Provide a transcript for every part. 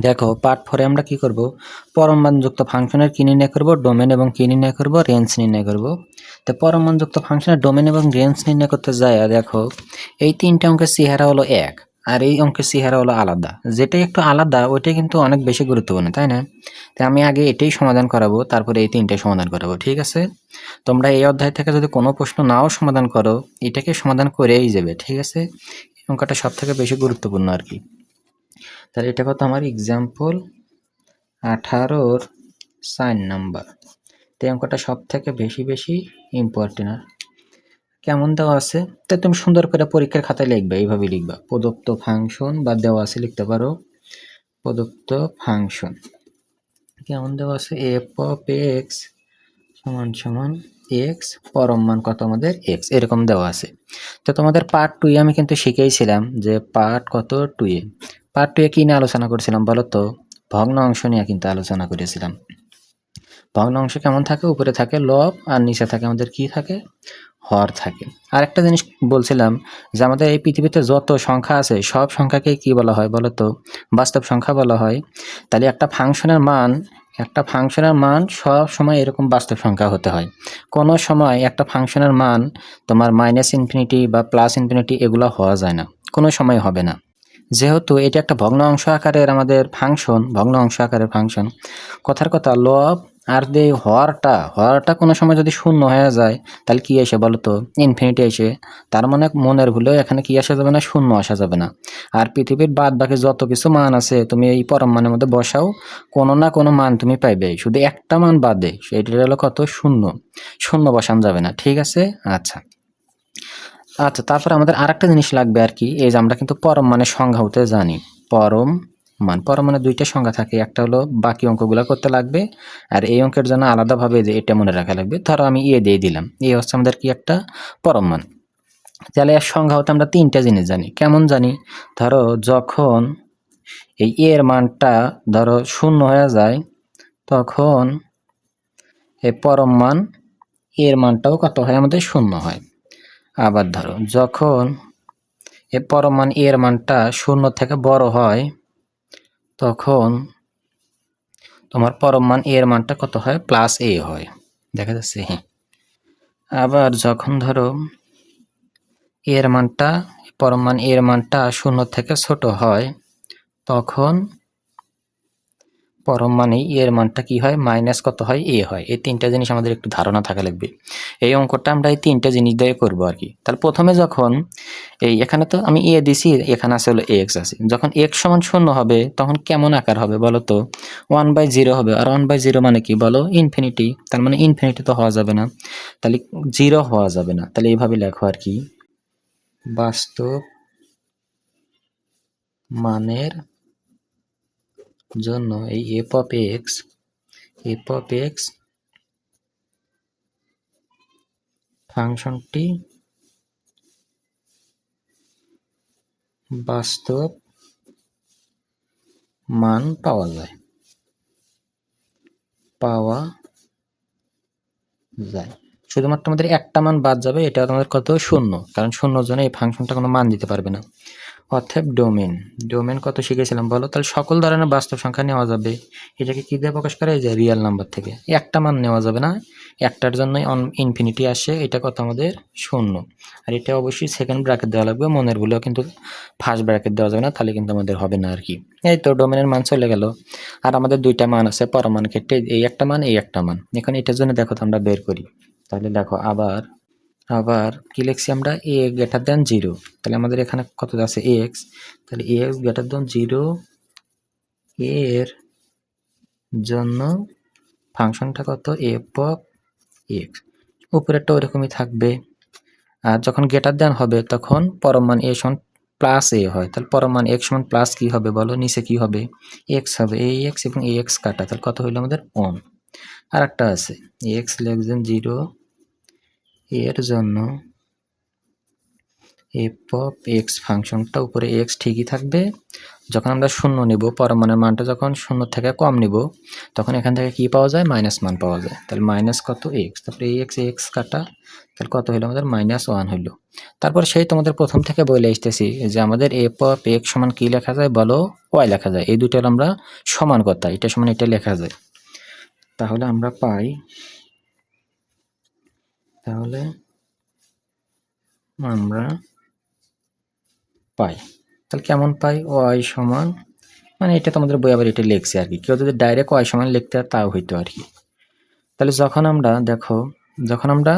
দেখো পার্ট 4 এ আমরা কি করব, পরম মানযুক্ত ফাংশনের কি নির্ণয় করব, ডোমেন এবং কি নির্ণয় করব, রেঞ্জ নির্ণয় করব। তো পরম মানযুক্ত ফাংশনের ডোমেন এবং রেঞ্জ নির্ণয় করতে যায় দেখো এই তিনটা অঙ্কের চেহারা হলো এক, আর এই অঙ্কের চেহারা হলো আলাদা। যেটাই একটু আলাদা ওইটাই কিন্তু অনেক বেশি গুরুত্বপূর্ণ, তাই না? তো আমি আগে এটাই সমাধান করাবো, তারপরে এই তিনটাই সমাধান করাবো, ঠিক আছে? তোমরা এই অধ্যায় থেকে যদি কোনো প্রশ্ন নাও সমাধান করো, এটাকে সমাধান করেই যাবে, ঠিক আছে? অঙ্কটা সব থেকে বেশি গুরুত্বপূর্ণ আর কি। তাহলে এটা কত, আমার এক্সাম্পল 18-র 4 নাম্বার। তো অঙ্কটা সব থেকে বেশি ইম্পর্টেন্ট। আর কেমন দেওয়া আছে, তাই তুমি সুন্দর করে পরীক্ষার খাতায় লিখবে, এইভাবে লিখবা, প্রদত্ত ফাংশন বা দেওয়া আছে লিখতে পারো প্রদত্ত ফাংশন। কেমন দেওয়া আছে, এফ অফ এক্স সমান সমান এক্স, পরম মান কত আমাদের এক্স, এরকম দেওয়া আছে। তো তোমাদের পার্ট 2 এ আমি কিন্তু শিখেইছিলাম যে পার্ট কত 2 এ, পার্ট 2 এ কি নিয়ে আলোচনা করছিলাম বলো তো, ভগ্নাংশ নিয়ে কিন্তু আলোচনা করেছিলাম। ভগ্নাংশ কেমন থাকে, উপরে থাকে লব আর নিচে থাকে আমাদের কি থাকে, হর থাকে। আর একটা জিনিস বলছিলাম যে আমাদের এই পৃথিবীতে যত সংখ্যা আছে সব সংখ্যাকে কি বলা হয় বলো তো, বাস্তব সংখ্যা বলা হয়। তাহলে একটা ফাংশনের মান সব সময় এরকম বাস্তব সংখ্যা হতে হয়। কোনো সময় একটা ফাংশনের মান তোমার -ইনফিনিটি বা +ইনফিনিটি এগুলো হওয়া যায় না, কোনো সময় হবে না। যেহেতু এটা একটা ভগ্ন অংশ আকারের আমাদের ফাংশন, ভগ্ন অংশ আকারের ফাংশন, কথার কথা লব আর এই হরটা কোনো সময় যদি শূন্য হয়ে যায় তাহলে কি আসে বলো তো, ইনফিনিটি আসে। তার মানে মনের ভুলেও এখানে কি আসা যাবে না, শূন্য আসা যাবে না। আর পৃথিবীর বাদ বাকি যত কিছু মান আছে তুমি এই পরম মানের মধ্যে বসাও, কোনো না কোনো মান তুমি পাইবে, শুধু একটা মান বাদে, সেটা হলো কত, শূন্য। শূন্য বসানো যাবে না, ঠিক আছে? আচ্ছা, তারপর আমাদের আরেকটা জিনিস লাগবে আর কি, এই যে আমরা কিন্তু পরম মানের সংজ্ঞা হতে জানি। পরম মানে দুইটা সংজ্ঞা থাকে, একটা হলো বাকি অঙ্কগুলো করতে লাগবে, আর এই অঙ্কের জন্য আলাদাভাবে যে এটা মনে রাখা লাগবে। ধরো আমি দিয়ে দিলাম, হচ্ছে আমাদের কি একটা পরম মান। তাহলে এর সংজ্ঞা হতে আমরা তিনটা জিনিস জানি। কেমন জানি, ধরো যখন এই এর মানটা ধরো শূন্য হয়ে যায় তখন এই পরম মান এর মানটাও কত হয়, আমাদের শূন্য হয়। আবার ধরো যখন এর পরম মান এর মানটা শূন্য থেকে বড় হয় তখন তোমার পরম মান এর মানটা কত হয়, +a হয়, দেখা যাচ্ছে। আবার যখন ধরো এর মানটা, পরম মান এর মানটা শূন্য থেকে ছোট হয় তখন পরম মানে এর মানটা কি হয়, মাইনাস কত হয়, এ হয়। এই তিনটা জিনিস আমাদের একটু ধারণা থাকা লাগবে। এই অঙ্কটা আমরা এই তিনটা জিনিস দিয়ে করবো আর কি। তাহলে প্রথমে যখন এই এখানে তো আমি এ দিছি, এখানে আছে হলো এক্স আছে, যখন এক্স সমান শূন্য হবে তখন কেমন আকার হবে বলো তো, 1/0 হবে। আর 1/0 মানে কি বলো, ইনফিনিটি। তার মানে ইনফিনিটি তো হওয়া যাবে না, তাহলে 0 হওয়া যাবে না। তাহলে এইভাবে লেখো আর কি, বাস্তব মানের জন্য এই এফ অফ এক্স ফাংশনটি বাস্তব মান পাওয়া যায়। শুধুমাত্র আমাদের একটা মান বাদ যাবে, এটা আমাদের কত, শূন্য, কারণ শূন্যর জন্য এই ফাংশনটা কোনো মান দিতে পারবে না। অতএব ডোমেন কত শিখেছিলাম বলো, তাহলে সকল ধরনের বাস্তব সংখ্যা নেওয়া যাবে। এটাকে কি দিয়ে প্রকাশ করে, এই যে রিয়েল নাম্বার থেকে একটা মান নেওয়া যাবে না, একটার জন্যই ইনফিনিটি আসে, এটা কত আমাদের শূন্য। আর এটা অবশ্যই সেকেন্ড ব্র্যাকেট দেওয়া লাগবে, মনের ভুলেও কিন্তু ফার্স্ট ব্র্যাকেট দেওয়া যাবে না, তাহলে কিন্তু আমাদের হবে না আর কি। এই তো ডোমেনের মান চলে গেল। আর আমাদের দুইটা মান আছে পরমাণু ক্ষেত্রে, এই একটা মান, এই একটা মান। এখন এটার জন্য দেখো তো আমরা বের করি। তাহলে দেখো আবার কি লিখছি আমরা, a গ্রেটার দ্যান 0। তাহলে আমাদের এখানে কত আছে, x। তাহলে x গ্রেটার দ্যান 0 এর জন্য ফাংশনটা কত, f অফ x। উপরেরটা ওরকমই থাকবে। আর যখন গ্রেটার দ্যান হবে তখন পরম মান a সমান +a হয়। তাহলে পরম মান x সমান প্লাস কি হবে বলো, নিচে কি হবে, x হবে, এই x এবং এই x কাটা, তাহলে কত হইলো আমাদের 1। আর একটা আছে x <0 এর জন্য এফ অফ এক্স ফাংশনটা উপরে এক্স ঠিকই থাকবে, যখন আমরা শূন্য নিব পরমাণের মানটা যখন শূন্য থেকে কম নিব তখন এখান থেকে কি পাওয়া যায়, মাইনাস মান পাওয়া যায়। তাহলে মাইনাস কত এক্স, তারপরে এক্স এক্স কাটা, তাহলে কত হলো আমাদের -1 হইলো। তারপর সেই তোমাদের প্রথম থেকে বলে আসতেছি যে আমাদের এফ অফ এক্স সমান কি লেখা যায় বলো, ওয়াই লেখা যায়। এই দুটো আমরা সমান কথা, এটা সমান এটা লেখা যায়। তাহলে আমরা পাই, তাহলে তাহলে কেমন পাই, ওয়াই সমান, মানে এটা তোমাদের বই আবার এটা লিখছে আর কি, কেউ যদি ডাইরেক্ট ওয়াই সমান লিখতে হয় তাও হইতো আর কি। তাহলে যখন আমরা দেখো, যখন আমরা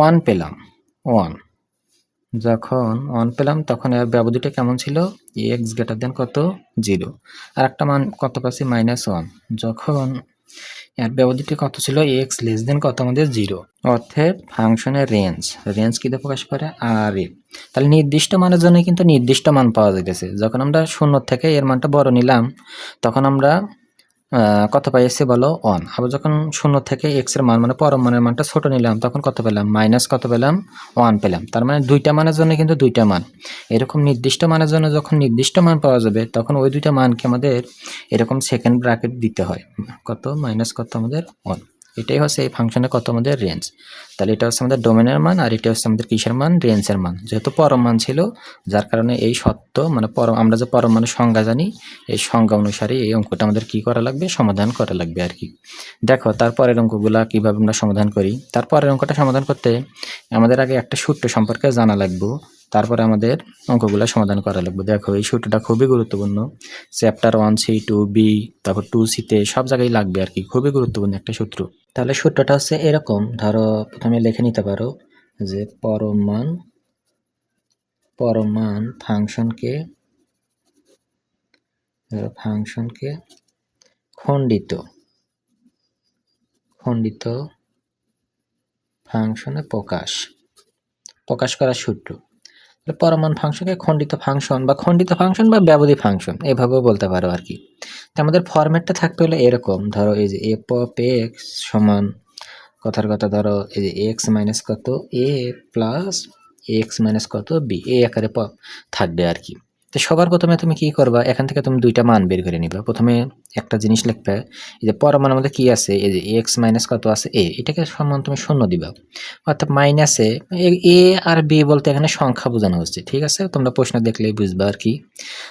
1 পেলাম, যখন 1 পেলাম তখন এর ব্যবধিটা কেমন ছিল, এক্স গ্রেটার দেন কত 0, আর একটা মান কত পাচ্ছি -1। যখন এর ব্যবধিটি কত ছিল, এক্স লেস দেন কত আমাদের 0, অর্থাৎ ফাংশনের রেঞ্জ কি দিয়ে প্রকাশ করে, আর এ। তাহলে নির্দিষ্ট মানের জন্য কিন্তু নির্দিষ্ট মান পাওয়া যাইতেছে। যখন আমরা 0 থেকে এর মানটা বড় নিলাম তখন আমরা কত পাইছি বলো, 1। আবার যখন 0 থেকে এক্স এর মান মানে পরম মানের মানটা ছোট নিলাম তখন কত পেলাম, মাইনাস কত পেলাম, 1 পেলাম। তার মানে দুইটা মানের জন্য কিন্তু দুইটা মান। এরকম নির্দিষ্ট মানের জন্য যখন নির্দিষ্ট মান পাওয়া যাবে তখন ওই দুইটা মানকে আমাদের এরকম সেকেন্ড ব্র্যাকেট দিতে হয়, কত মাইনাস কত আমাদের 1। এটাই হচ্ছে এই ফাংশনের কত আমাদের রেঞ্জ। তাহলে এটা হচ্ছে আমাদের ডোমেনের মান, আর এটা হচ্ছে আমাদের কিসের মান, রেঞ্জের মান। যেহেতু পরম মান ছিল যার কারণে এই সত্য মানে আমরা যে পরম মানের সংজ্ঞা জানি, এই সংজ্ঞা অনুসারে এই অঙ্কটা আমাদের কি করা লাগবে, সমাধান করা লাগবে আর কি। দেখো তারপরের অঙ্কগুলা কিভাবে আমরা সমাধান করি। তারপরের অঙ্কটা সমাধান করতে আমাদের আগে একটা সূত্র সম্পর্কে জানা লাগবে, তারপরে আমাদের অঙ্কগুলো সমাধান করা লাগবে। দেখো এই সূত্রটা খুবই গুরুত্বপূর্ণ, চ্যাপ্টার 1C 2B তারপর 2C-তে সব জায়গায় লাগবে আর কি, খুবই গুরুত্বপূর্ণ একটা সূত্র। তাহলে সূত্রটা হচ্ছে এরকম, ধরো প্রথমে লিখে নিতে পারো যে পরম মান ফাংশনকে খণ্ডিত ফাংশনে প্রকাশ করার সূত্র। পরম মান ফাংশনকে খণ্ডিত ফাংশন বা ব্যবধি ফাংশন এভাবেও বলতে পারো আর কি। তো আমাদের ফরম্যাটটা থাকতে হলে এরকম, ধরো এই যে এফ অফ এক্স সমান কথার কথা ধরো এই যে এক্স মাইনাস কত এ প্লাস এক্স মাইনাস কত বি, এই আকারে থাকবে আর কি। তো সবার প্রথমে তুমি কি করবা, এখান থেকে তুমি দুইটা মান বের করে নিবা। প্রথমে একটা জিনিস লিখবে, এই যে পরম মান আমাদের কি আছে, এই যে এক্স মাইনাস কত আছে এ, এটাকে সমান তুমি শূন্য দিবা, অর্থাৎ মাইনাসে এ আর বি বলতে এখানে সংখ্যা বোঝানো হচ্ছে, ঠিক আছে, তোমরা প্রশ্ন দেখলেই বুঝবা আর কি।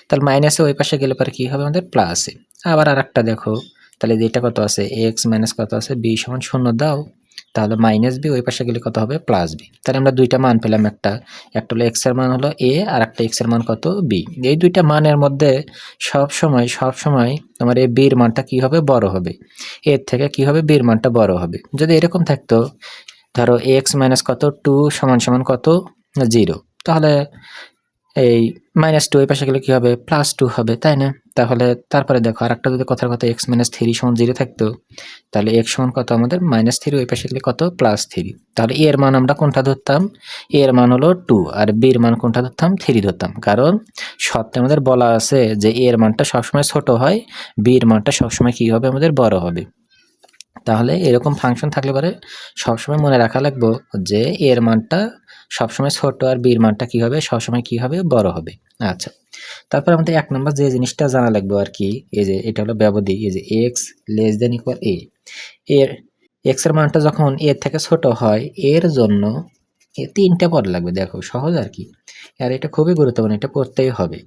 তাহলে মাইনাসে ওই পাশে গেলে পরে কি হবে আমাদের প্লাসে। আবার আর একটা দেখো, তাহলে এটা কত আছে এক্স মাইনাস কত আছে বি সমান শূন্য দাও, তাহলে মাইনাস বি ওই পাশে গেলে কত হবে প্লাস বি। তাহলে আমরা দুইটা মান পেলাম, একটা হলো এক্স এর মান হলো এ আর একটা এক্স এর মান কত বি। এই দুইটা মানের মধ্যে সব সময় তোমার এই বির মানটা কি হবে, বড় হবে, এর থেকে কি হবে বির মানটা বড় হবে। যদি এরকম থাকতো ধরো এক্স মাইনাস কত 2 সমান কত 0, তাহলে এই -2 ওই পাশে গেলে কি হবে +2 হবে, তাই না? তাহলে তারপরে দেখো আরেকটা যদি কথার কথা x - 3 = 0 থাকতো, তাহলে x সমান কত আমাদের -3 ওই পাশে গেলে কত +3। তাহলে a এর মান আমরা কোনটা ধরতাম, a এর মান হলো 2 আর b এর মান কোনটা ধরতাম 3 ধরতাম, কারণ শর্তে আমাদের বলা আছে যে a এর মানটা সবসময় ছোট হয়, b এর মানটা সবসময় কি হবে আমাদের বড় হবে। তাহলে এরকম ফাংশন থাকলে পরে সবসময় মনে রাখা লাগবে যে এর মানটা সবসময় ছোট আর বির মানটা কি হবে সবসময় কি হবে বড় হবে। আচ্ছা, তারপর আমাদের 1 নম্বর যে জিনিসটা জানা লাগবে আর কি, এই যে এটা হলো ব্যবধি, এই যে x > a, এর x এর মানটা যখন a থেকে ছোট হয় এর জন্য তিনটা পদ লাগবে। দেখো সহজ আর কি, আর এটা খুবই গুরুত্বপূর্ণ, এটা পড়তেই হবে।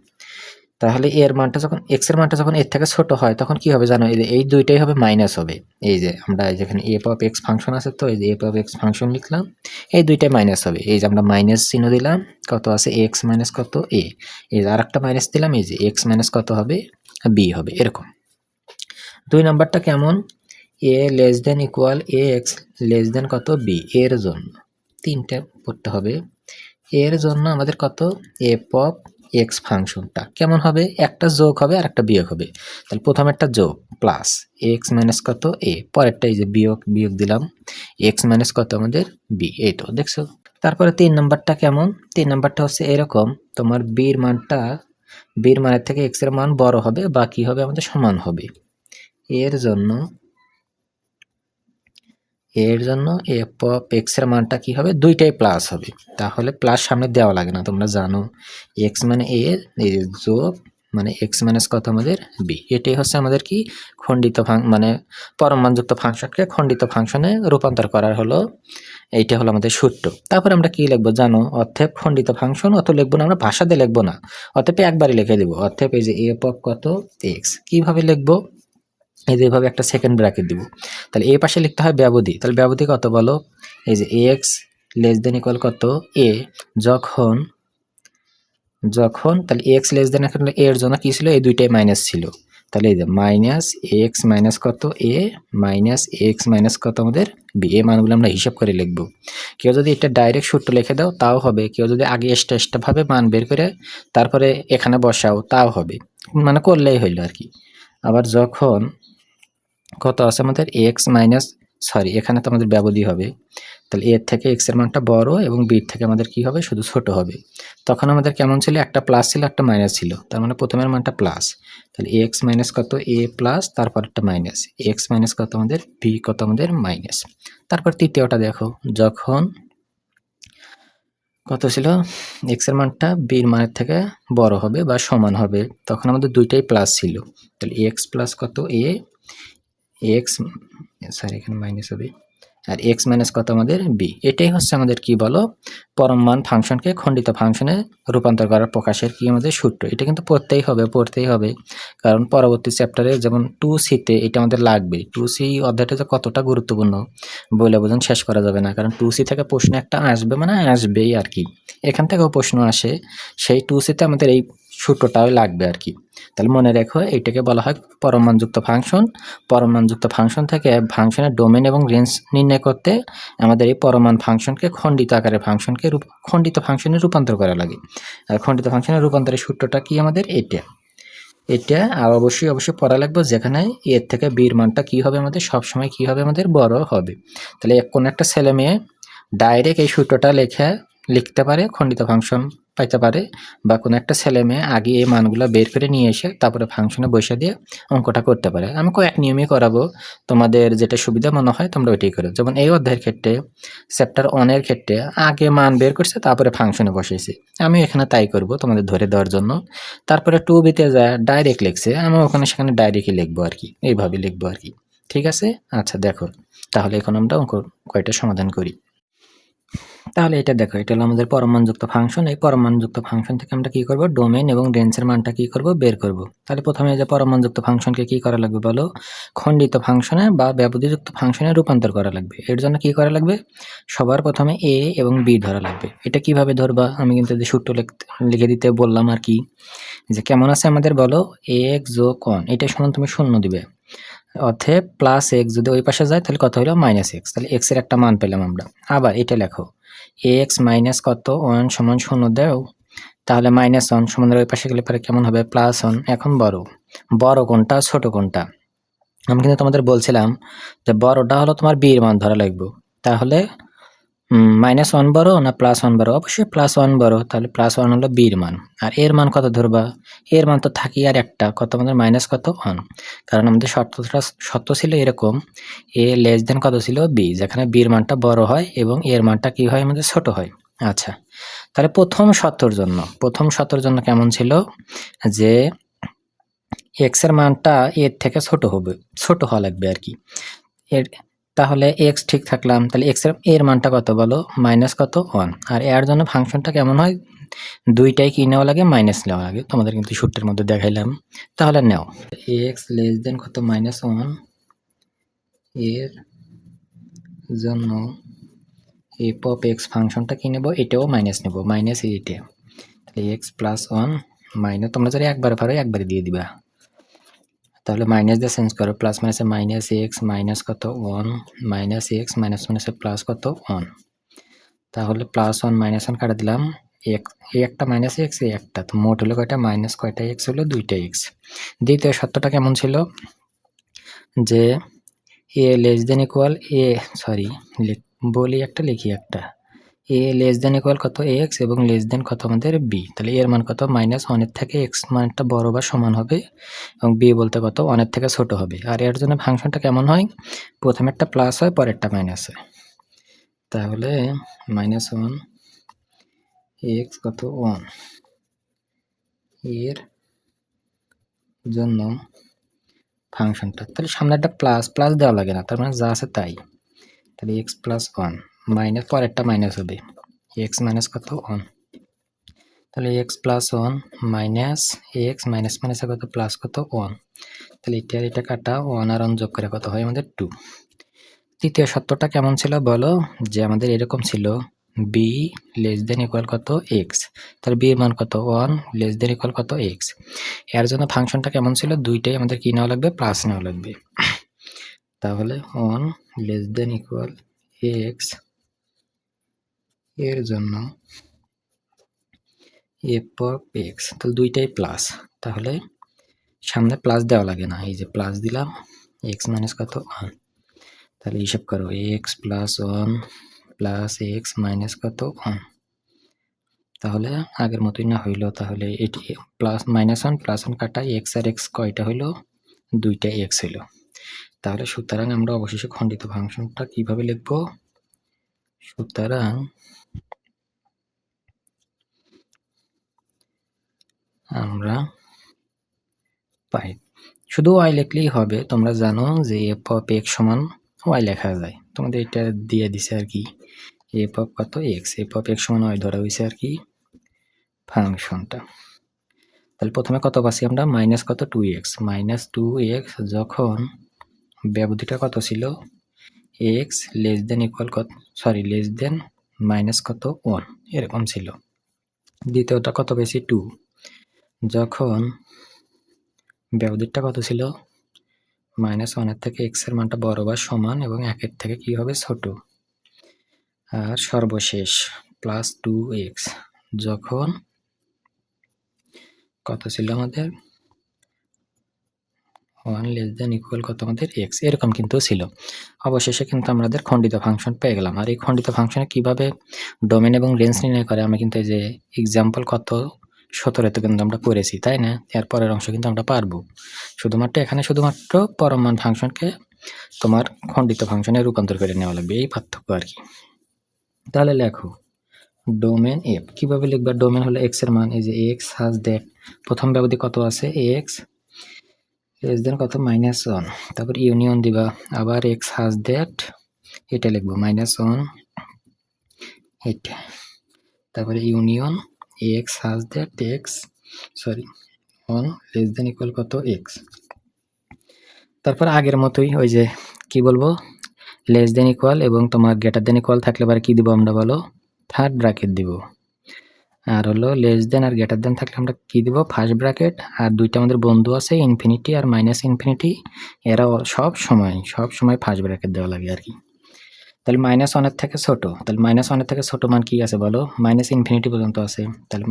তাহলে এর মানটা যখন x এর মানটা যখন এর থেকে ছোট হয় তখন কি হবে জানো, এই যে এই দুইটাই হবে মাইনাস হবে। এই যে আমরা যেখানে f of x ফাংশন আছে, তো এই যে f of x ফাংশন লিখলাম, এই দুইটাই মাইনাস হবে। এই যে আমরা মাইনাস চিহ্ন দিলাম, কত আছে x মাইনাস কত a, এই যে আরেকটা মাইনাস দিলাম, এই যে x মাইনাস কত হবে b হবে এরকম। 2 নাম্বারটা কেমন, a less than equal x less than কত b, এর জন্য তিনটা পড়তে হবে। এর জন্য আমাদের কত f of x ফাংশনটা কেমন হবে, একটা যোগ হবে আর একটা বিয়োগ হবে। তাহলে প্রথমে একটা যোগ প্লাস x মাইনাস কত a, পরেরটা এই যে বিয়োগ দিলাম x মাইনাস কত আমাদের b, এই তো দেখছো। তারপরে 3 নাম্বারটা কেমন, 3 নাম্বারটা হচ্ছে এরকম, তোমার বির মানের থেকে x এর মান বড় হবে বা কি হবে আমাদের সমান হবে। এর জন্য এর জন্য এফ অফ এক্স এর মানটা কি হবে, দুইটাই প্লাস হবে, তাহলে প্লাস সামনে দেওয়া লাগে না, তোমরা জানো এক্স মানে এ, এই যোগ মানে এক্স মাইনাস কত আমাদের বি। এটাই হচ্ছে আমাদের কি খণ্ডিত মানে পরম মানযুক্ত ফাংশনকে খণ্ডিত ফাংশনে রূপান্তর করার হলো এইটা হলো আমাদের সূত্র। তারপর আমরা কি লিখবো জানো, অতএব খণ্ডিত ফাংশন, অত লিখবো না আমরা, ভাষা দিয়ে লিখবো না, অতএব একবারই লিখে দিব, অতএব এই যে এফ অফ কত এক্স, কিভাবে লিখবো, এই যে এভাবে একটা সেকেন্ড ব্র্যাকেট দিব, তাহলে এই পাশে লিখতে হয় ব্যবধি, তাহলে ব্যবধি কত বলো, এই যে এক্স লেস দেন ইকুয়াল কত এ, যখন যখন তাহলে এক্স লেস দেন এখন এর জন্য কি ছিল, এই দুইটাই মাইনাস ছিল, তাহলে এই যে মাইনাস এক্স মাইনাস কত এ মাইনাস এক্স মাইনাস কত আমাদের বি, এই মানগুলো আমরা হিসাব করে লিখব। কেউ যদি এটা ডাইরেক্ট সূত্র লিখে দাও তাও হবে, কেউ যদি আগে এক্সট্রা ভাবে মান বের করে তারপরে এখানে বসাও তাও হবে, মানে করলেই হইলো আর কি। আবার যখন কত আছে আমাদের এক্স মাইনাস, সরি এখানে তো আমাদের ব্যবধি হবে, তাহলে এর থেকে এক্স এর মানটা বড় এবং বির থেকে আমাদের কি হবে শুধু ছোট হবে, তখন আমাদের কেমন ছিল, একটা প্লাস ছিল একটা মাইনাস ছিল, তার মানে প্রথমের মানটা প্লাস, তাহলে এক্স মাইনাস কত এ প্লাস, তারপর একটা মাইনাস এক্স মাইনাস কত আমাদের বি কত আমাদের মাইনাস। তারপর তৃতীয়টা দেখো, যখন কত ছিল, এক্স এর মানটা বির মানের থেকে বড় হবে বা সমান হবে, তখন আমাদের দুইটাই প্লাস ছিল, তাহলে এক্স প্লাস কত এ এক্স, সরি এখানে মাইনাস হবে, আর এক্স মাইনাস কত আমাদের বি। এটাই হচ্ছে আমাদের কি বলো, পরম মান ফাংশনকে খণ্ডিত ফাংশনে রূপান্তর করার প্রকাশের কি আমাদের সূত্র। এটা কিন্তু পড়তেই হবে, কারণ পরবর্তী চ্যাপ্টারে যেমন 2C-তে এটা আমাদের লাগবে। 2C অধ্যায়টা যে কতটা গুরুত্বপূর্ণ বলে বোঝান শেষ করা যাবে না, কারণ 2C থেকে প্রশ্ন একটা আসবে, মানে আসবেই আর কি, এখান থেকেও প্রশ্ন আসে, সেই 2C-তে আমাদের এই সূত্রটাও লাগবে আর কি। তাহলে মনে রেখো এইটাকে বলা হয় পরম মানযুক্ত ফাংশন। পরম মানযুক্ত ফাংশন থেকে ফাংশনের ডোমেন এবং রেঞ্জ নির্ণয় করতে আমাদের এই পরমান ফাংশনকে খণ্ডিত আকারের ফাংশনকে খণ্ডিত ফাংশনে রূপান্তর করা লাগে। আর খণ্ডিত ফাংশনের রূপান্তরের সূত্রটা কি আমাদের এটা আর অবশ্যই পড়া লাগবে, যেখানে এর থেকে বির মানটা কি হবে আমাদের সবসময় কি হবে আমাদের বড় হবে। তাহলে কোনো একটা ছেলে মেয়ে ডাইরেক্ট এই সূত্রটা লিখতে পারে, খণ্ডিত ফাংশন পাইতে পারে, বা কোনো একটা ছেলে মেয়ে আগে এই মানগুলো বের করে নিয়ে এসে তারপরে ফাংশনে বসে দিয়ে অঙ্কটা করতে পারে। আমি কয়েক নিয়মই করাবো, তোমাদের যেটা সুবিধা মনে হয় তোমরা ওইটাই করো। যেমন এই অধ্যায়ের ক্ষেত্রে চ্যাপ্টার 1-এর ক্ষেত্রে আগে মান বের করছে তারপরে ফাংশনে বসেছি, আমি এখানে তাই করব তোমাদের ধরে দেওয়ার জন্য। তারপরে 2B-তে যায় ডাইরেক্ট লিখছে, আমি ওখানে সেখানে ডাইরেক্টই লিখবো আর কি, এইভাবে লিখবো আর কি, ঠিক আছে। আচ্ছা দেখো তাহলে এখন আমরা অঙ্ক কয়টা সমাধান করি। তাহলে এটা দেখো, এটা হলো আমাদের পরমাণুযুক্ত ফাংশন। এই পরমাণুযুক্ত ফাংশন থেকে আমরা কি করব, ডোমেইন এবং রেঞ্জের মানটা কি করব, বের করব। তাহলে প্রথমে এই যে পরমাণুযুক্ত ফাংশনকে কি করা লাগবে বলো, খণ্ডিত ফাংশনে বা ব্যবধিযুক্ত ফাংশনে রূপান্তর করা লাগবে। এর জন্য কি করা লাগবে, সবার প্রথমে এ এবং বি ধরা লাগবে। এটা কিভাবে ধরবা, আমি কিন্তু যে সূত্র লিখে দিতে বললাম আর কি, যে কেমন আছে আমাদের বলো, x যোগ 1 এটা সমান তুমি 0 দিবে, অতএব প্লাস এক্স যদি ওই পাশে যায় তাহলে কত হলো মাইনাস এক্স, তাহলে এক্স এর একটা মান পেলাম আমরা। আবার এটা লেখো এক্স মাইনাস কত 1 সমান 0 দাও, তাহলে মাইনাস 1 সমানের ওই পাশে গেলে পরে কেমন হবে, প্লাস 1। এখন বড় কোনটা ছোট কোনটা, আমি কিন্তু তোমাদের বলছিলাম যে বড়টা হলো তোমার বি এর মান ধরা লাগবে, তাহলে -1 বড় না +1 বড়, অবশ্যই +1 বড়, তাহলে +1 হলো বির মান। আর এর মান কত ধরবা, এর মান তো থাকি আর একটা কত আমাদের মাইনাস কত 1, কারণ আমাদের শর্ত ছিল এরকম, এ লেস দেন কত ছিল বি, যেখানে বির মানটা বড় হয় এবং এর মানটা কি হয় আমাদের ছোট হয়। আচ্ছা তাহলে প্রথম শর্তর জন্য কেমন ছিল, যে এক্স এর মানটা এর থেকে ছোট হওয়া লাগবে আর কি। এর তাহলে এক্স ঠিক থাকলাম, তাহলে এক্স এর মানটা কত বলো, মাইনাস কত 1। আর এর জন্য ফাংশনটা কেমন হয়, দুইটাই কি নেওয়া লাগে, মাইনাস নেওয়া লাগে, তোমাদের কিন্তু সূত্রের মধ্যে দেখাইলাম। তাহলে নাও এক্স লেস দেন কত -1 এর জন্য এফ অফ এক্স ফাংশনটা কি নেব, এটাও মাইনাস নেব, মাইনাস এইটা, তাহলে এক্স প্লাস 1 মাইনাস, তোমরা যদি একবার পারো একবারে দিয়ে দিবা, তাহলে মাইনাস দিয়ে চেঞ্জ করো, প্লাস মাইনাসে মাইনাস এক্স মাইনাস কত 1 মাইনাস এক্স মাইনাস মাইনাসে প্লাস কত 1, তাহলে +1 -1 কাটা দিলাম, একটা মাইনাস এক্স একটা, তো মোট হলো কয়টা, মাইনাস কয়টা এক্স হলো, 2টা এক্স। দ্বিতীয় শর্তটা কেমন ছিল, যে এ লেস দেন ইকুয়াল এ, সরি বলি একটা লিখি একটা, এ লেস দেন ইকুয়াল কত এক্স এবং লেস দেন কত আমাদের বি, তাহলে এর মান কত -1 থেকে এক্স মানটা বড় বা সমান হবে এবং বি বলতে কত 1 থেকে ছোট হবে। আর এর জন্য ফাংশনটা কেমন হয়, প্রথমে একটা প্লাস হয় পরেরটা মাইনাস হয়। তাহলে -1 এক্স কত 1 এর জন্য ফাংশনটা, তাহলে সামনে একটা প্লাস প্লাস দেওয়া লাগে না, তার মানে যা আছে তাই। তাহলে এক্স প্লাস 1 মাইনাস পরেরটা মাইনাস হবে এক্স মাইনাস কত 1, তাহলে x plus 1 minus x minus মাইনাসে কত প্লাস কত 1, তাহলে এটা কাটা 1 আর 1 যোগ করে কত হয় আমাদের 2। তৃতীয় সত্যটা কেমন ছিল বলো, যে আমাদের এরকম ছিল বি লেস দেন ইকুয়াল কত এক্স, তাহলে বি এর মান কত 1 লেস দেন ইকুয়াল কত এক্স। এর জন্য ফাংশনটা কেমন ছিল, দুইটাই আমাদের কি নেওয়া লাগবে, প্লাস নেওয়া লাগবে। তাহলে 1 লেস দেন ইকুয়াল এক্স এর জন্য এফ অফ এক্স, তাহলে দুইটাই প্লাস, তাহলে সামনে প্লাস দেওয়া লাগে না, এই যে প্লাস দিলাম এক্স মাইনাস কত 1, তাহলে হিসাব করো x plus 1 plus x minus কত 1, তাহলে আগের মতোই না হইলো, তাহলে এটি প্লাস -1 প্লাস 1 কাটা এক্স আর এক্স কয়টা হইলো, দুইটা এক্স হইলো। তাহলে সুতরাং আমরা অবশেষে খণ্ডিত ফাংশনটা কিভাবে লিখব, সুতরাং আমরা পাই শুধু ওয়াই লিখলেই হবে, তোমরা জানো যে এফ অফ এক্স সমান ওয়াই লেখা যায়, তোমাদের এটা দিয়ে দিছে আর কি, এফ অফ কত এক্স, এফ অফ এক্স সমান ওয়াই ধরা হয়েছে আর কি ফাংশনটা। তাহলে প্রথমে কত পাচ্ছি আমরা মাইনাস কত 2x, -2x যখন ব্যবধিটা কত ছিল x লেস দেন ইকুয়াল কত, সরি লেস দেন মাইনাস কত 1 এরকম ছিল। দ্বিতীয়টা কত পেয়েছি 2 যখন ব্যবধিটা কত ছিল -1 এর থেকে x এর মানটা বড় বা সমান এবং 1 এর থেকে কি হবে ছোট। আর সর্বশেষ +2x যখন কত ছিল আমাদের 1 লেস দেন ইকুয়াল কত আমাদের x, এরকম কিন্তু ছিল। অবশেষে কিন্তু আমাদের খণ্ডিত ফাংশন পেয়ে গেলাম। আর এই খণ্ডিত ফাংশনে কিভাবে ডোমেন এবং রেঞ্জ নির্ণয় করে আমি কিন্তু এই যে এক্সাম্পল কত 17তে কিন্তু আমরা করেছি, তাই না? এর পরের অংশ কিন্তু আমরা পারবো। শুধুমাত্র এখানে শুধুমাত্র পরম মান ফাংশনকে তোমার খণ্ডিত ফাংশনে রূপান্তর করে নেওয়া লাগবে, এই পার্থক্য আর কি। তাহলে লেখো ডোমেন এফ, কিভাবে লিখবা, ডোমেন হলো x এর মান, এই যে x has that প্রথম ব্যবধি কত আছে x লেস দেন কত -1, তারপর ইউনিয়ন দিবা, আবার x has that এটা লিখবো -1 এটা, তারপরে union x has that x sorry 1 less than equal কত x, তারপর আগের মতোই ওই যে কি বলবো লেস দেন ইকুয়াল এবং তোমার গ্রেটার দেন ইকুয়াল থাকলে আবার কি দিব আমরা বলো, থার্ড ব্র্যাকেট দিব। আর হলো লেস দেন আর গ্রেটার দেন থাকলে আমরা কি দিব, ফার্স্ট ব্র্যাকেট। আর দুইটা আমাদের বন্ধু আছে ইনফিনিটি আর মাইনাস ইনফিনিটি, এরা সব সময় ফার্স্ট ব্র্যাকেট দেওয়া লাগে আর কি। তাহলে -1 এর থেকে ছোট, তাহলে -1 এর থেকে ছোট মান কি আছে বলো, -ইনফিনিটি পর্যন্ত আছে, তাহলে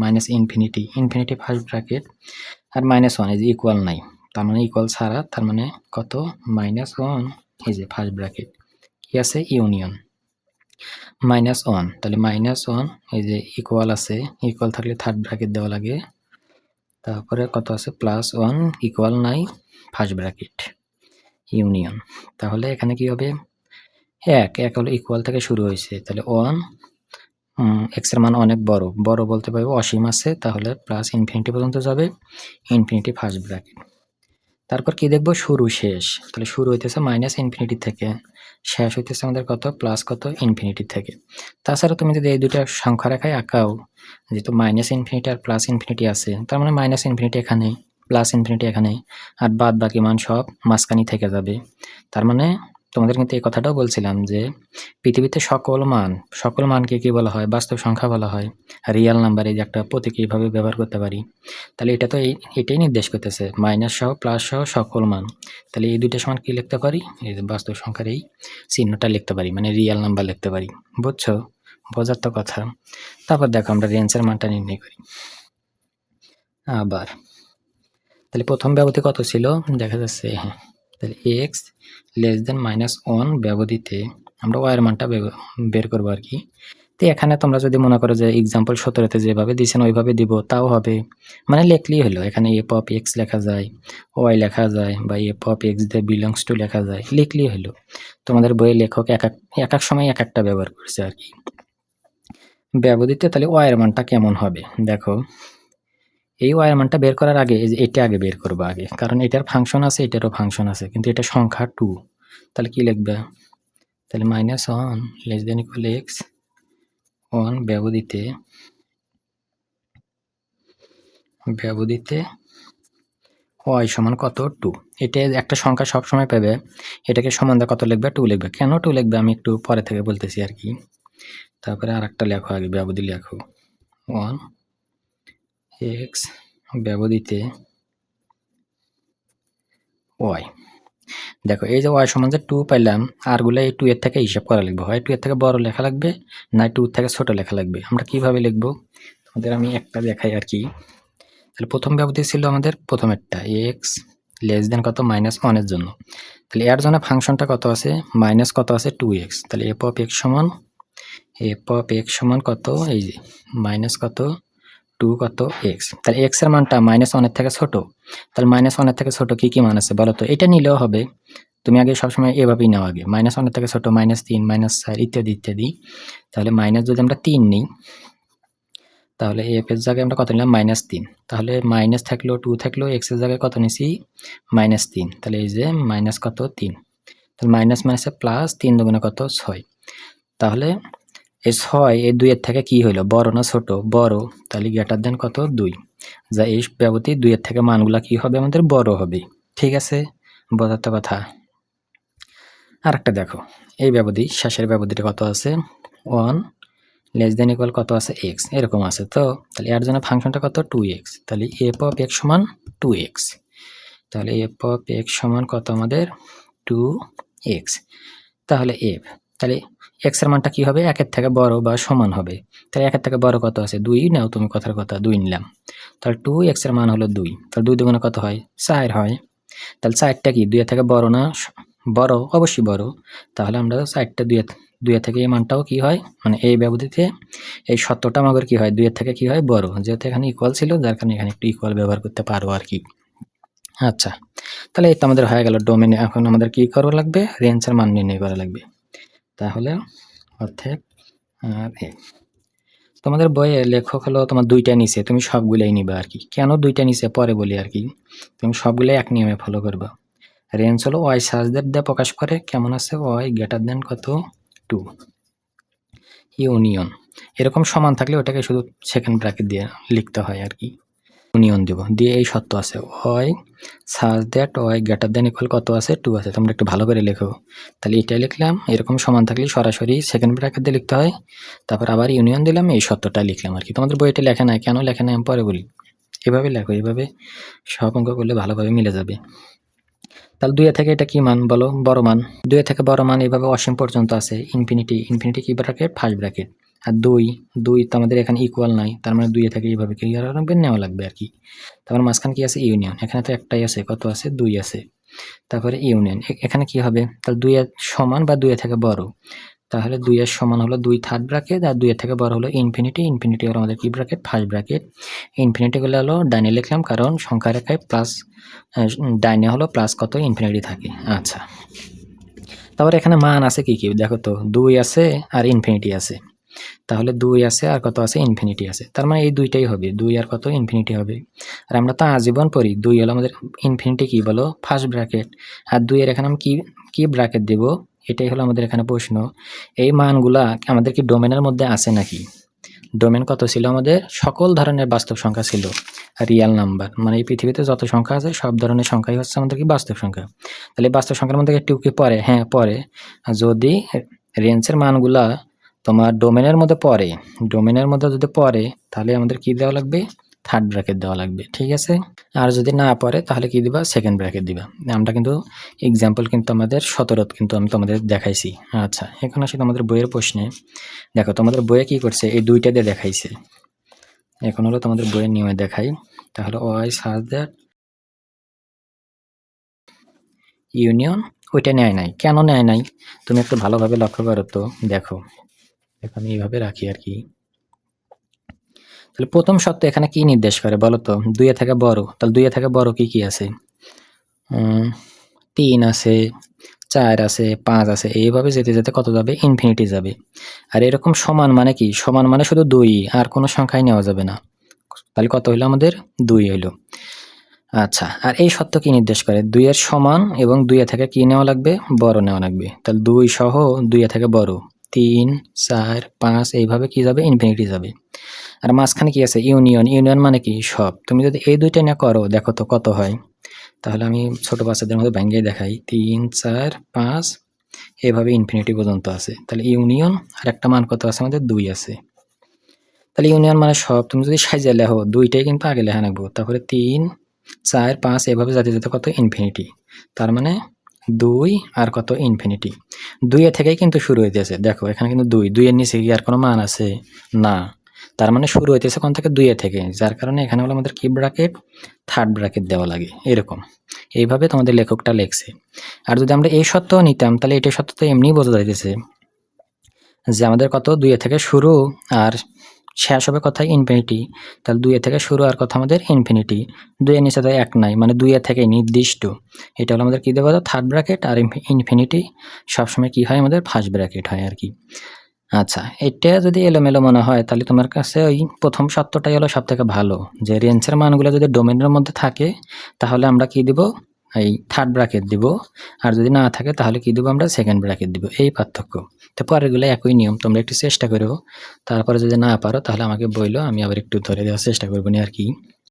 ইনফিনিটি ফার্স্ট ব্র্যাকেট আর -1 এই যে ইকুয়াল নাই, তার মানে ইকুয়াল ছাড়া, তার মানে কত -1 এই যে ফার্স্ট ব্র্যাকেট কি আছে ইউনিয়ন -1, তাহলে -1 এই যে ইকুয়াল আছে, ইকুয়াল থাকলে থার্ড ব্র্যাকেট দেওয়া লাগে, তারপরে কত আছে +1 ইকুয়াল নাই ফার্স্ট ব্র্যাকেট ইউনিয়ন, তাহলে এখানে কি হবে 1 হলো ইকুয়াল থেকে শুরু হয়েছে, তাহলে 1 x এর মান অনেক বড় বলতে পারবো অসীম আছে, তাহলে প্লাস ইনফিনিটি পর্যন্ত যাবে, ইনফিনিটি ফার্স্ট ব্র্যাকেট। তারপর কি দেখবো শুরু শেষ, তাহলে শুরু হইতেছে -ইনফিনিটি থেকে, শেষ হইতেছে আমাদের কত প্লাস কত ইনফিনিটি থেকে। তাছাড়া তুমি যদি এই দুইটা সংখ্যা রেখায় আঁকাও, যেহেতু -ইনফিনিটি আর প্লাস ইনফিনিটি আছে, তার মানে -ইনফিনিটি এখানে প্লাস ইনফিনিটি এখানে, আর বাদ বাকি মান সব মাঝখানে থেকে যাবে। তার মানে তোমাদের কিন্তু এই কথাটাও বলছিলাম যে পৃথিবীতে সকল মানকে কি বলা হয়, বাস্তব সংখ্যা বলা হয়, রিয়েল নাম্বার, এই যে একটা প্রতীক এইভাবে ব্যবহার করতে পারি। তাহলে এটা তো এটাই নির্দেশ করতেছে মাইনাস সহ প্লাস সহ সকল মান, তাহলে এই দুইটা সমান কি লিখতে পারি, এই যে বাস্তব সংখ্যার এই চিহ্নটা লিখতে পারি, মানে রিয়েল নাম্বার লিখতে পারি। বুঝছো, বোঝার তো কথা। তারপর দেখো আমরা রেঞ্জের মানটা নির্ণয় করি। আবার তাহলে প্রথম ব্যবধি কত ছিল দেখা যাচ্ছে, হ্যাঁ, তাহলে x লেস দেন -1 ব্যবধিতে আমরা y এর মানটা বের করবো আর কি। তো এখানে তোমরা যদি মনে করো যে এক্সাম্পল 17 তে যেভাবে দিয়েছেন ওইভাবে দিব তাও হবে, মানে লিখলেই হলো। এখানে f of x লেখা যায়, y লেখা যায়, বা f of x দিয়ে belongs to লেখা যায়, লিখলেই হলো। তোমাদের বইয়ে লেখক এক এক সময় এক একটা ব্যবহার করছে আর কি। ব্যবহৃত তাহলে y এর মানটা কেমন হবে দেখো, এই y এর মানটা বের করার আগে এটা আগে বের করবো আগে, কারণ এটার ফাংশন আছে এটারও ফাংশন আছে, কিন্তু এটা সংখ্যা 2, তাহলে কি লিখবে, তাহলে -1 less than equal x 1 ব্যবহৃতে y সমান কত 2। এটা একটা সংখ্যা সবসময় পাবে, এটাকে সমান দিয়ে কত লিখবে 2 লিখবে। কেন 2 লিখবে আমি একটু পরে থেকে বলতেছি আর কি। তারপরে আরেকটা লেখো, আগে ব্যবধি লেখো 1 x ব্যবধিতে y। দেখো এই যে y সমান যে 2 পাইলাম, আরগুলো এই 2 এর থেকে হিসাব করা লিখবো, হয় 2 এর থেকে বড় লেখা লাগবে না 2 থেকে ছোট লেখা লাগবে। আমরা কিভাবে লিখবো তোমাদের আমি একটা দেখাই আর কি। তাহলে প্রথম ব্যবধি ছিল আমাদের প্রথমেরটা x লেস দেন কত -1 এর জন্য, তাহলে এর জন্য ফাংশনটা কত আছে মাইনাস কত আছে 2x, তাহলে f of x সমান কত, এই যে মাইনাস কত 2 কত x, তাহলে x এর মানটা -1 এর থেকে ছোট, তাহলে -1 এর থেকে ছোট কি কি মান আছে বলো তো, এটা নিলেও হবে। তুমি আগে সবসময় এভাবেই নাও, আগে -1 এর থেকে ছোট -3 -4 ইত্যাদি ইত্যাদি। তাহলে মাইনাস যদি আমরা 3 নিই, তাহলে f এর জায়গায় আমরা কত নিলাম -3, তাহলে মাইনাস থাকলো 2 থাকলো, x এর জায়গায় কত নিছি -3, তাহলে এই যে মাইনাস কত 3, তাহলে মাইনাস মাইনাসে প্লাস 3 দুগুণে কত 6, তাহলে এই 6 এই 2 এর থেকে কি হলো বড় না ছোট, বড়, তাহলে গ্রেটার দেন কত 2, যা এই ব্যবধি 2 এর থেকে মানগুলা কি হবে আমাদের বড় হবে। ঠিক আছে, বোঝার তো কথা। আরেকটা দেখো, এই ব্যবধি শেষের ব্যবধিটা কত আছে 1 লেস দেন ইকুয়াল কত আছে x, এরকম আছে তো, তাহলে এর জন্য ফাংশনটা কত 2x, তাহলে f of x সমান 2x, তাহলে f of x সমান কত আমাদের 2x, তাহলে f, তাহলে x এর মানটা কি হবে 1 এর থেকে বড় বা সমান হবে, তাহলে 1 এর থেকে বড় কত আছে 2 নাও তুমি, কথার কথা 2 নিলাম, তাহলে 2x এর মান হলো 2, তাহলে 2 দুগুণে কত হয় 4 হয়, তাহলে 4টা কি 2 এর থেকে বড় না, বড়, অবশ্যই বড়, তাহলে আমরা 4টা 2 এর থেকে এই মানটাও কি হয়, মানে এই ব্যবধিতে এই সত্যটা আমাদের কি হয় 2 এর থেকে কি হয় বড়, যেহেতু এখানে ইকুয়াল ছিল যার কারণে এখানে একটু ইকুয়াল ব্যবহার করতে পারো আর কি। আচ্ছা, তাহলে এই তো আমাদের হয়ে গেল ডোমেন। এখন আমাদের কি করা লাগবে, রেঞ্জের মান নির্ণয় করা লাগবে। তাহলে অর্থাৎ তোমাদের বইয়ে লেখক হলো তোমার 2টা নিচে, তুমি সবগুলাই নিবা আর কি। কেন 2টা নিচে পরে বলি আর কি, তুমি সবগুলাই এক নিয়মে ফলো করবা। রেঞ্জ হলো y সার্চ দিয়ে প্রকাশ করে, কেমন আছে y গ্রেটার দেন কত 2, ইউনিয়ন এরকম সমান থাকলে ওটাকে শুধু সেকেন্ড ব্র্যাকেট দিয়ে লিখতে হয় আর কি, ইউনিয়ন দেব দিয়ে এই সত্য আছে y search that y greater than equal কত আছে 2 আছে, তোমরা একটু ভালো করে লেখো। তাহলে এটাই লিখলাম, এরকম সমান থাকলে সরাসরি সেকেন্ড ব্র্যাকেট দিয়ে লিখতে হয়, তারপর আবার ইউনিয়ন দিলাম, এই সত্যটা লিখলাম আর কি। তোমাদের বইটা লেখা নাই, কেন লেখা নাই আমি পরে বলি। এভাবে লেখো, এভাবে সব অঙ্ক করলে ভালোভাবে মিলে যাবে। তাহলে 2 থেকে এটা কি মান বলো, বড় মান, 2 থেকে বড় মান এভাবে অসীম পর্যন্ত আছে, ইনফিনিটি, ইনফিনিটি কি ব্র্যাকেট ফার্স্ট ব্র্যাকেট, আর 2 তো আমাদের এখানে ইকুয়াল নাই, তার মানে 2 থেকে এইভাবে কি রাখবে নেওয়া লাগবে আর কি। তারপর মাঝখানে কি আছে ইউনিয়ন, এখানে তো একটাই আছে, কত আছে 2 আছে, তারপরে ইউনিয়ন এখানে কি হবে, তাহলে 2 এর সমান বা 2 থেকে বড়, তাহলে 2 এর সমান হলো 2 থার্ড ব্র্যাকেট, আর 2 এর থেকে বড় হলো ইনফিনিটি, ইনফিনিটি হলো আমাদের কি ব্র্যাকেট ফার্স্ট ব্র্যাকেট, ইনফিনিটি গুলো হলো ডাইনে লিখলাম কারণ সংখ্যা রেখায় প্লাস, ডাইনে হলো প্লাস কত ইনফিনিটি থাকে। আচ্ছা, তারপরে এখানে মান আছে কি কি দেখো তো, 2 আছে আর ইনফিনিটি আছে, তাহলে 2 আছে আর কত আছে ইনফিনিটি আছে, তার মানে এই দুইটাই হবে, 2 আর কত ইনফিনিটি হবে। আর আমরা তো আজীবন পড়ি 2 হলো আমাদের ইনফিনিটি কি বলো ফার্স্ট ব্র্যাকেট, আর 2 এর এখানে আমি কি কি ব্র্যাকেট দেব, এটাই হলো আমাদের এখানে প্রশ্ন। এই মানগুলা আমাদের কি ডোমেনের মধ্যে আছে নাকি, ডোমেন কত ছিল আমাদের, সকল ধরনের বাস্তব সংখ্যা ছিল, রিয়েল নাম্বার, মানে এই পৃথিবীতে যত সংখ্যা আছে সব ধরনের সংখ্যাই হচ্ছে আমাদের কি বাস্তব সংখ্যা। তাহলে বাস্তব সংখ্যার মধ্যে একটু কি পড়ে, হ্যাঁ পড়ে, যদি রেঞ্জের মানগুলা তোমার ডোমেনের মধ্যে পড়ে, ডোমেনের মধ্যে যদি পড়ে তাহলে আমাদের কি দেওয়া লাগবে থার্ড ব্র্যাকেট দেওয়া লাগবে, ঠিক আছে। আর যদি না পড়ে তাহলে কি দিবা সেকেন্ড ব্র্যাকেট দিবা। আমরা কিন্তু এক্সাম্পল কিন্তু আমাদের 17 কিন্তু আমি তোমাদের দেখাইছি। আচ্ছা, এখন আসি তোমাদের বইয়ের প্রশ্নে। দেখো তোমাদের বইয়ে কি করছে, এই 2টা দিয়ে দেখাইছে, এখন হলো তোমাদের বইয়ের নিয়মে দেখাই। তাহলে y সার্চ দ্যাট ইউনিয়ন ওইটা নেয় নাই, কেন নেয় নাই তুমি একটু ভালোভাবে লক্ষ্য করো তো। দেখো দেখো আমি এইভাবে রাখি আর কি। তাহলে প্রথম শর্ত এখানে কি নির্দেশ করে বলো তো? 2 এর থেকে বড়। তাহলে 2 এর থেকে বড় কি আছে? 3 আছে, 4 আছে, 5 আছে। এইভাবে যেতে, যেতে কত যাবে? ইনফিনিটি যাবে। আর এরকম সমান মানে কি? সমান মানে শুধু 2, আর কোনো সংখ্যাই নেওয়া যাবে না। তাহলে কত হইলো আমাদের? 2 হইলো। আচ্ছা, আর এই শর্ত কি নির্দেশ করে? 2 এর সমান এবং 2 এর থেকে কি নেওয়া লাগবে? বড় নেওয়া লাগবে। তাহলে 2 সহ 2 এর থেকে বড়। 3, 4, 5 এইভাবে কি যাবে? ইনফিনিটি যাবে। আর মাঝখানে কি আছে? ইউনিয়ন। ইউনিয়ন মানে কি? সব। তুমি যদি এই 2টা নিয়ে করো, দেখো তো কত হয়? তাহলে আমি ছোট বাচ্চাদের মধ্যে ভাঙ্গিয়ে দেখাই। 3, 4, 5 এভাবে ইনফিনিটি পর্যন্ত আছে। তাহলে ইউনিয়ন আর একটা মান কত আছে আমাদের? 2 আছে। তাহলে ইউনিয়ন মানে সব। তুমি যদি সাইজে লেখো, 2টাই কিন্তু আগে লেখা লাগবে। তারপরে 3, 4, 5 এভাবে যেতে, যেতে কত? ইনফিনিটি। তার মানে 2 আর কত? ইনফিনিটি। 2 এর থেকেই কিন্তু শুরু হইতেছে। দেখো এখানে কিন্তু 2, 2 এর নিচে কি আর কোনো মান আছে? না। তার মানে শুরু হইতেছে কোন থেকে? 2 এর থেকে। যার কারণে এখানে হলো আমাদের কি ব্র্যাকেট? থার্ড ব্র্যাকেট দেওয়া লাগে। এরকম। এইভাবে তোমাদের লেখকটা লেখছে। আর যদি আমরা এই সত্ত্বেও নিতাম, তাহলে এটা সত্য তো এমনিই বোঝা যাইতেছে যে আমাদের কত? 2 এর থেকে শুরু আর শেষ হবে কোথায়? ইনফিনিটি। তাহলে 2 এর থেকে শুরু আর কত আমাদের? ইনফিনিটি। 2 এর নিচে তো 1 নাই, মানে 2 এর থেকে নির্দিষ্ট। এটা হলো আমাদের কি দেওয়া? Third bracket. আর ইনফিনিটি সবসময় কি হয়? আমাদের ফার্স্ট ব্র্যাকেট হয় আর কি। আচ্ছা, এটা যদি এলোমেলো মনে হয়, তাহলে তোমার কাছে ওই প্রথম শর্তটাই হলো সবথেকে ভালো, যে রেঞ্জের মানগুলো যদি ডোমেইনের মধ্যে থাকে, তাহলে আমরা কি দিব? এই থার্ড ব্র্যাকেট দিব। আর যদি না থাকে, তাহলে কি দিব? আমরা সেকেন্ড ব্র্যাকেট দিব। এই পার্থক্য। তো পরেরগুলো একই নিয়ম। তোমরা একটু চেষ্টা করো। তারপরে যদি না পারো, তাহলে আমাকে বইলো, আমি আবার একটু ধরে দেওয়ার চেষ্টা করবো নি আর কি।